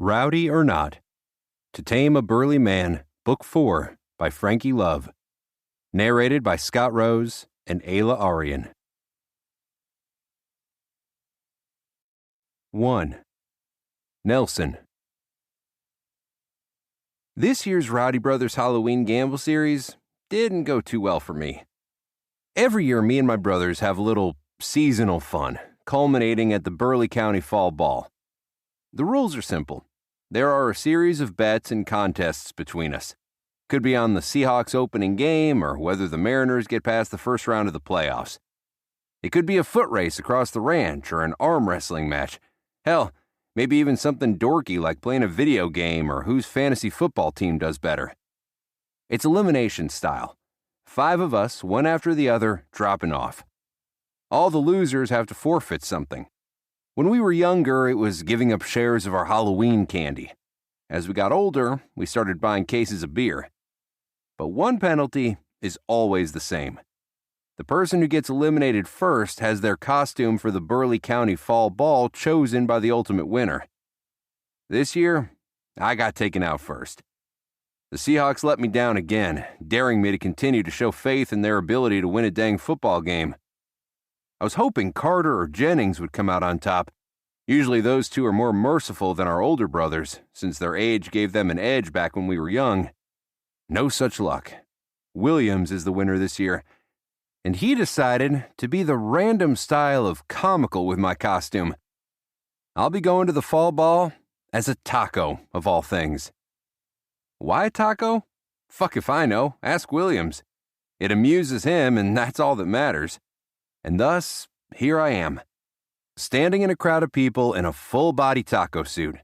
Rowdy or Not, To Tame a Burly Man, Book 4 by Frankie Love. Narrated by Scott Rose and Ayla Arian. 1. Nelson. This year's Rowdy Brothers Halloween Gamble series didn't go too well for me. Every year, me and my brothers have a little seasonal fun, culminating at the Burly County Fall Ball. The rules are simple. There are a series of bets and contests between us. Could be on the Seahawks opening game or whether the Mariners get past the first round of the playoffs. It could be a foot race across the ranch or an arm wrestling match. Hell, maybe even something dorky like playing a video game or whose fantasy football team does better. It's elimination style. 5 of us, one after the other, dropping off. All the losers have to forfeit something. When we were younger, it was giving up shares of our Halloween candy. As we got older, we started buying cases of beer. But one penalty is always the same. The person who gets eliminated first has their costume for the Burly County Fall Ball chosen by the ultimate winner. This year, I got taken out first. The Seahawks let me down again, daring me to continue to show faith in their ability to win a dang football game. I was hoping Carter or Jennings would come out on top. Usually those two are more merciful than our older brothers, since their age gave them an edge back when we were young. No such luck. Williams is the winner this year, and he decided to be the random style of comical with my costume. I'll be going to the fall ball as a taco, of all things. Why a taco? Fuck if I know. Ask Williams. It amuses him, and that's all that matters. And thus, here I am, standing in a crowd of people in a full-body taco suit.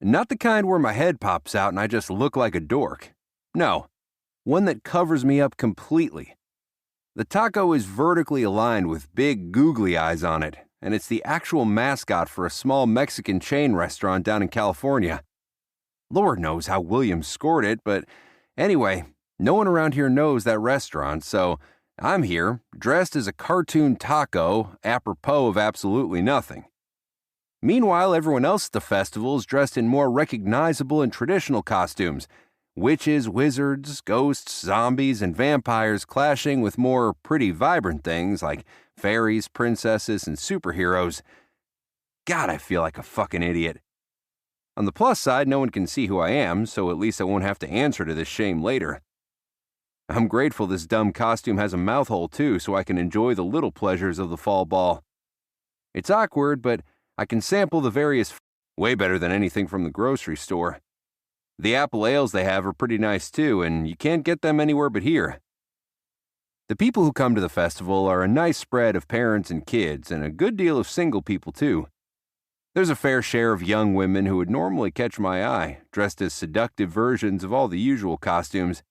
Not the kind where my head pops out and I just look like a dork. No, one that covers me up completely. The taco is vertically aligned with big googly eyes on it, and it's the actual mascot for a small Mexican chain restaurant down in California. Lord knows how Williams scored it, but anyway, no one around here knows that restaurant, so I'm here, dressed as a cartoon taco, apropos of absolutely nothing. Meanwhile, everyone else at the festival is dressed in more recognizable and traditional costumes. Witches, wizards, ghosts, zombies, and vampires clashing with more pretty vibrant things like fairies, princesses, and superheroes. God, I feel like a fucking idiot. On the plus side, no one can see who I am, so at least I won't have to answer to this shame later. I'm grateful this dumb costume has a mouth hole too, so I can enjoy the little pleasures of the fall ball. It's awkward, but I can sample the various way better than anything from the grocery store. The apple ales they have are pretty nice too, and you can't get them anywhere but here. The people who come to the festival are a nice spread of parents and kids, and a good deal of single people too. There's a fair share of young women who would normally catch my eye, dressed as seductive versions of all the usual costumes.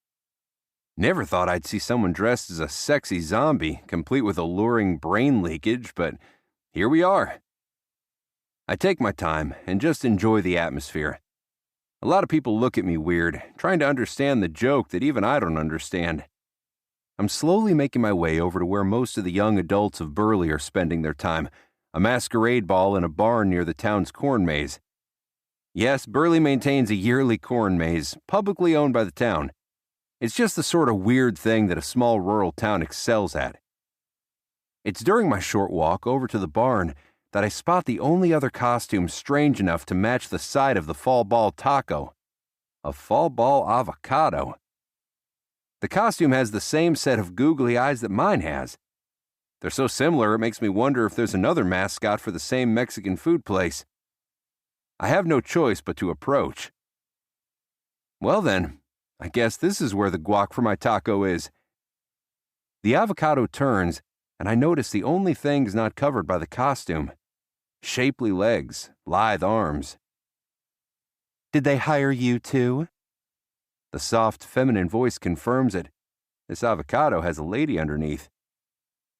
Never thought I'd see someone dressed as a sexy zombie, complete with alluring brain leakage, but here we are. I take my time and just enjoy the atmosphere. A lot of people look at me weird, trying to understand the joke that even I don't understand. I'm slowly making my way over to where most of the young adults of Burly are spending their time, a masquerade ball in a barn near the town's corn maze. Yes, Burly maintains a yearly corn maze, publicly owned by the town. It's just the sort of weird thing that a small rural town excels at. It's during my short walk over to the barn that I spot the only other costume strange enough to match the side of the fall ball taco. A fall ball avocado. The costume has the same set of googly eyes that mine has. They're so similar it makes me wonder if there's another mascot for the same Mexican food place. I have no choice but to approach. Well then, I guess this is where the guac for my taco is. The avocado turns, and I notice the only things not covered by the costume. Shapely legs, lithe arms. Did they hire you too? The soft, feminine voice confirms it. This avocado has a lady underneath.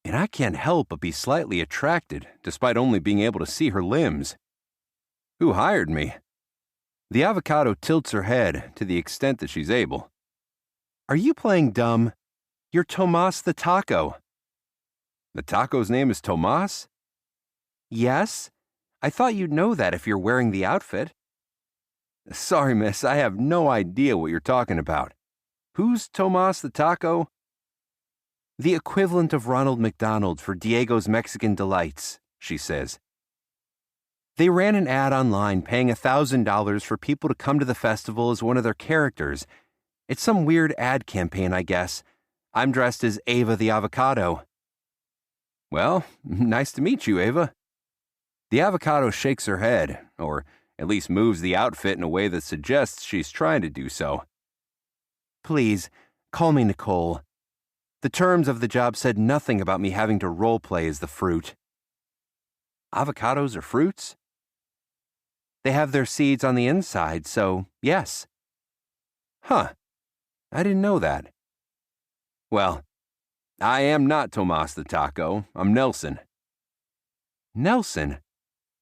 And I can't help but be slightly attracted, despite only being able to see her limbs. Who hired me? The avocado tilts her head to the extent that she's able. Are you playing dumb? You're Tomas the Taco. The taco's name is Tomas? Yes. I thought you'd know that if you're wearing the outfit. Sorry, miss, I have no idea what you're talking about. Who's Tomas the Taco? The equivalent of Ronald McDonald for Diego's Mexican Delights, she says. They ran an ad online paying $1,000 for people to come to the festival as one of their characters. It's some weird ad campaign, I guess. I'm dressed as Ava the Avocado. Well, nice to meet you, Ava. The avocado shakes her head, or at least moves the outfit in a way that suggests she's trying to do so. Please, call me Nicole. The terms of the job said nothing about me having to role-play as the fruit. Avocados are fruits? They have their seeds on the inside, so yes. Huh. I didn't know that. Well, I am not Tomas the Taco. I'm Nelson. Nelson?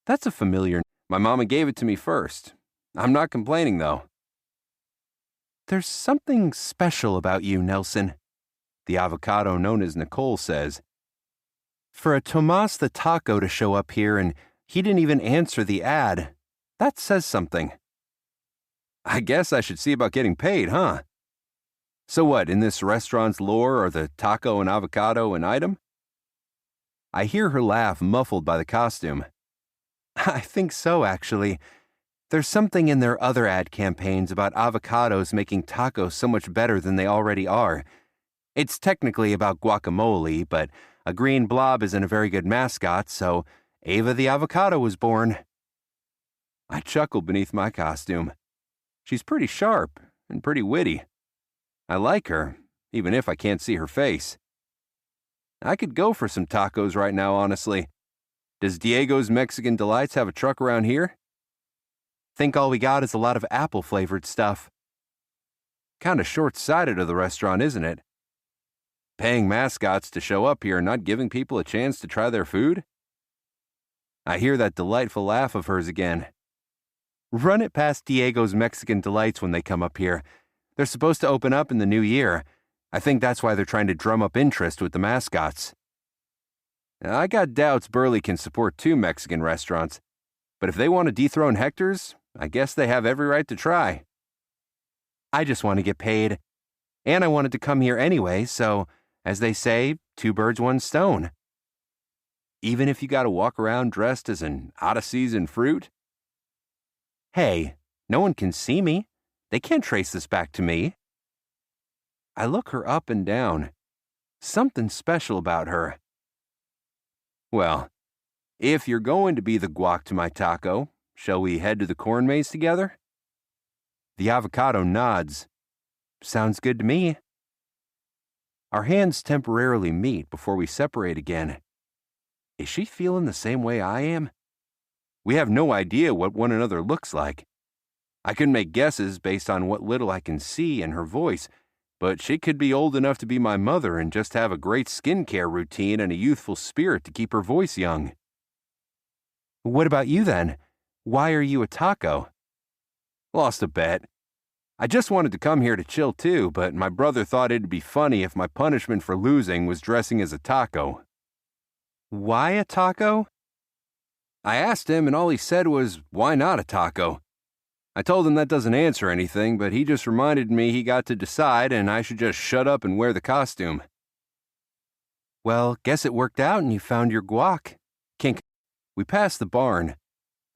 That's a familiar. My mama gave it to me first. I'm not complaining, though. There's something special about you, Nelson, the avocado known as Nicole says. For a Tomas the Taco to show up here and he didn't even answer the ad, that says something. I guess I should see about getting paid, huh? So what, in this restaurant's lore are the taco and avocado an item? I hear her laugh muffled by the costume. I think so, actually. There's something in their other ad campaigns about avocados making tacos so much better than they already are. It's technically about guacamole, but a green blob isn't a very good mascot, so Ava the Avocado was born. I chuckle beneath my costume. She's pretty sharp and pretty witty. I like her, even if I can't see her face. I could go for some tacos right now, honestly. Does Diego's Mexican Delights have a truck around here? Think all we got is a lot of apple-flavored stuff. Kinda short-sighted of the restaurant, isn't it? Paying mascots to show up here and not giving people a chance to try their food? I hear that delightful laugh of hers again. Run it past Diego's Mexican Delights when they come up here. They're supposed to open up in the new year. I think that's why they're trying to drum up interest with the mascots. Now, I got doubts Burly can support 2 Mexican restaurants, but if they want to dethrone Hector's, I guess they have every right to try. I just want to get paid, and I wanted to come here anyway, so, as they say, 2 birds, 1 stone. Even if you gotta walk around dressed as an out-of-season fruit? Hey, no one can see me. They can't trace this back to me. I look her up and down. Something special about her. Well, if you're going to be the guac to my taco, shall we head to the corn maze together? The avocado nods. Sounds good to me. Our hands temporarily meet before we separate again. Is she feeling the same way I am? We have no idea what one another looks like. I can make guesses based on what little I can see in her voice, but she could be old enough to be my mother and just have a great skincare routine and a youthful spirit to keep her voice young. What about you then? Why are you a taco? Lost a bet. I just wanted to come here to chill too, but my brother thought it'd be funny if my punishment for losing was dressing as a taco. Why a taco? I asked him and all he said was, why not a taco? I told him that doesn't answer anything, but he just reminded me he got to decide and I should just shut up and wear the costume. Well, guess it worked out and you found your guac. Kink. We passed the barn.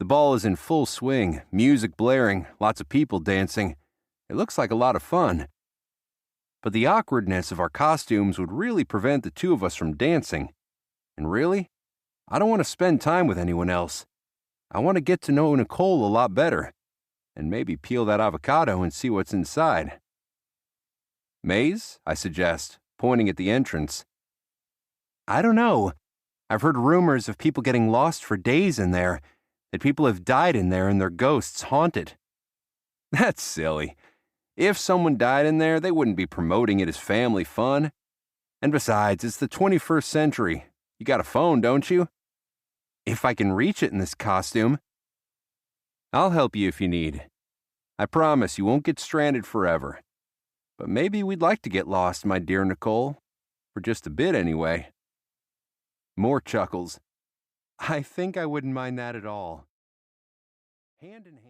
The ball is in full swing, music blaring, lots of people dancing. It looks like a lot of fun. But the awkwardness of our costumes would really prevent the 2 of us from dancing. And really, I don't want to spend time with anyone else. I want to get to know Nicole a lot better, and maybe peel that avocado and see what's inside. Maze, I suggest, pointing at the entrance. I don't know. I've heard rumors of people getting lost for days in there, that people have died in there and their ghosts haunt it. That's silly. If someone died in there, they wouldn't be promoting it as family fun. And besides, it's the 21st century. You got a phone, don't you? If I can reach it in this costume. I'll help you if you need. I promise you won't get stranded forever. But maybe we'd like to get lost, my dear Nicole. For just a bit, anyway. More chuckles. I think I wouldn't mind that at all. Hand in hand.